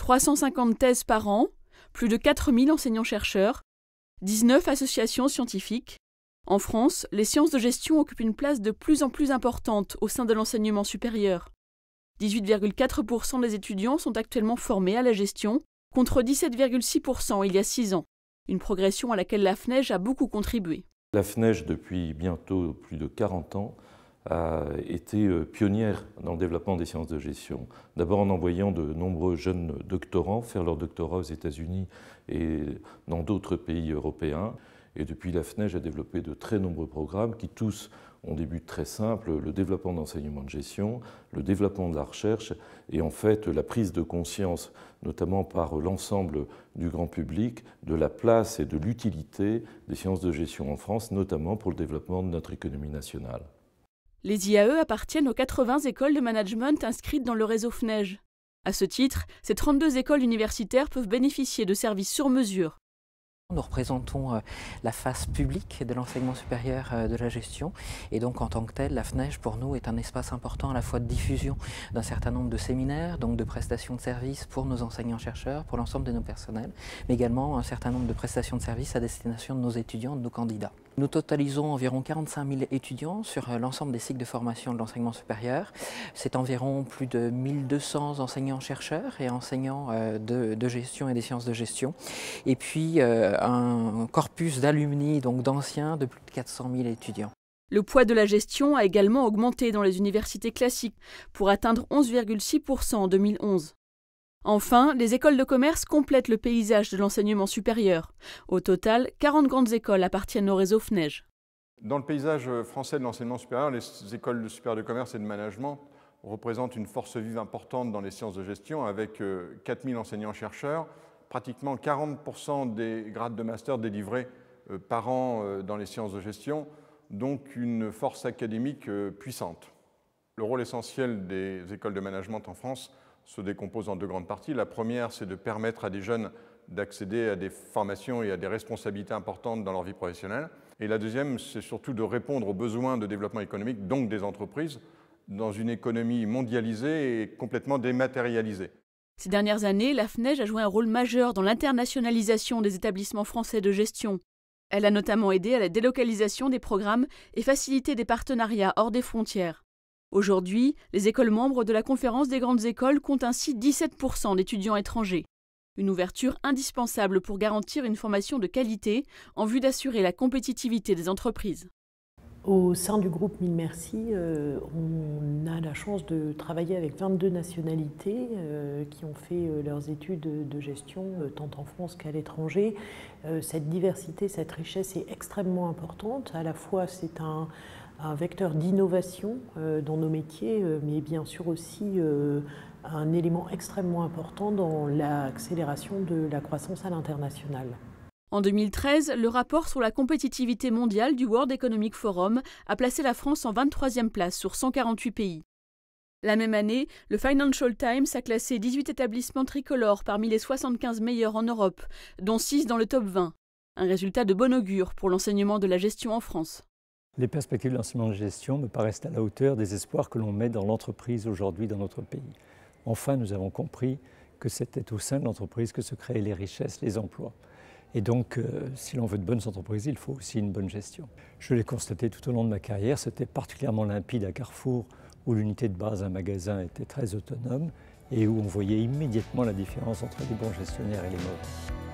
350 thèses par an, plus de 4000 enseignants-chercheurs, 19 associations scientifiques. En France, les sciences de gestion occupent une place de plus en plus importante au sein de l'enseignement supérieur. 18,4% des étudiants sont actuellement formés à la gestion, contre 17,6% il y a 6 ans. Une progression à laquelle la FNEJ a beaucoup contribué. La FNEJ, depuis bientôt plus de 40 ans, a été pionnière dans le développement des sciences de gestion. D'abord en envoyant de nombreux jeunes doctorants faire leur doctorat aux États-Unis et dans d'autres pays européens. Et depuis, la FNEJ a développé de très nombreux programmes qui tous ont des buts très simples, le développement d'enseignement de gestion, le développement de la recherche et en fait la prise de conscience, notamment par l'ensemble du grand public, de la place et de l'utilité des sciences de gestion en France, notamment pour le développement de notre économie nationale. Les IAE appartiennent aux 80 écoles de management inscrites dans le réseau FNEJ. À ce titre, ces 32 écoles universitaires peuvent bénéficier de services sur mesure. Nous représentons la face publique de l'enseignement supérieur de la gestion et donc en tant que tel, la FNEJ pour nous est un espace important à la fois de diffusion d'un certain nombre de séminaires, donc de prestations de services pour nos enseignants-chercheurs, pour l'ensemble de nos personnels, mais également un certain nombre de prestations de services à destination de nos étudiants, de nos candidats. Nous totalisons environ 45 000 étudiants sur l'ensemble des cycles de formation de l'enseignement supérieur. C'est environ plus de 1200 enseignants-chercheurs et enseignants de gestion et des sciences de gestion. Et puis un corpus d'alumni, donc d'anciens, de plus de 400 000 étudiants. Le poids de la gestion a également augmenté dans les universités classiques pour atteindre 11,6% en 2011. Enfin, les écoles de commerce complètent le paysage de l'enseignement supérieur. Au total, 40 grandes écoles appartiennent au réseau FNEJ. Dans le paysage français de l'enseignement supérieur, les écoles supérieures de commerce et de management représentent une force vive importante dans les sciences de gestion avec 4000 enseignants-chercheurs, pratiquement 40% des grades de master délivrés par an dans les sciences de gestion, donc une force académique puissante. Le rôle essentiel des écoles de management en France se décompose en deux grandes parties. La première, c'est de permettre à des jeunes d'accéder à des formations et à des responsabilités importantes dans leur vie professionnelle. Et la deuxième, c'est surtout de répondre aux besoins de développement économique, donc des entreprises, dans une économie mondialisée et complètement dématérialisée. Ces dernières années, la FNEJ a joué un rôle majeur dans l'internationalisation des établissements français de gestion. Elle a notamment aidé à la délocalisation des programmes et facilité des partenariats hors des frontières. Aujourd'hui, les écoles membres de la Conférence des grandes écoles comptent ainsi 17% d'étudiants étrangers. Une ouverture indispensable pour garantir une formation de qualité en vue d'assurer la compétitivité des entreprises. Au sein du groupe Mille Merci, on a la chance de travailler avec 22 nationalités qui ont fait leurs études de gestion tant en France qu'à l'étranger. Cette diversité, cette richesse est extrêmement importante. À la fois, c'est un vecteur d'innovation dans nos métiers, mais bien sûr aussi un élément extrêmement important dans l'accélération de la croissance à l'international. En 2013, le rapport sur la compétitivité mondiale du World Economic Forum a placé la France en 23e place sur 148 pays. La même année, le Financial Times a classé 18 établissements tricolores parmi les 75 meilleurs en Europe, dont 6 dans le top 20. Un résultat de bon augure pour l'enseignement de la gestion en France. Les perspectives de l'enseignement de gestion me paraissent à la hauteur des espoirs que l'on met dans l'entreprise aujourd'hui dans notre pays. Enfin, nous avons compris que c'était au sein de l'entreprise que se créaient les richesses, les emplois. Et donc, si l'on veut de bonnes entreprises, il faut aussi une bonne gestion. Je l'ai constaté tout au long de ma carrière, c'était particulièrement limpide à Carrefour, où l'unité de base d'un magasin était très autonome et où on voyait immédiatement la différence entre les bons gestionnaires et les mauvais.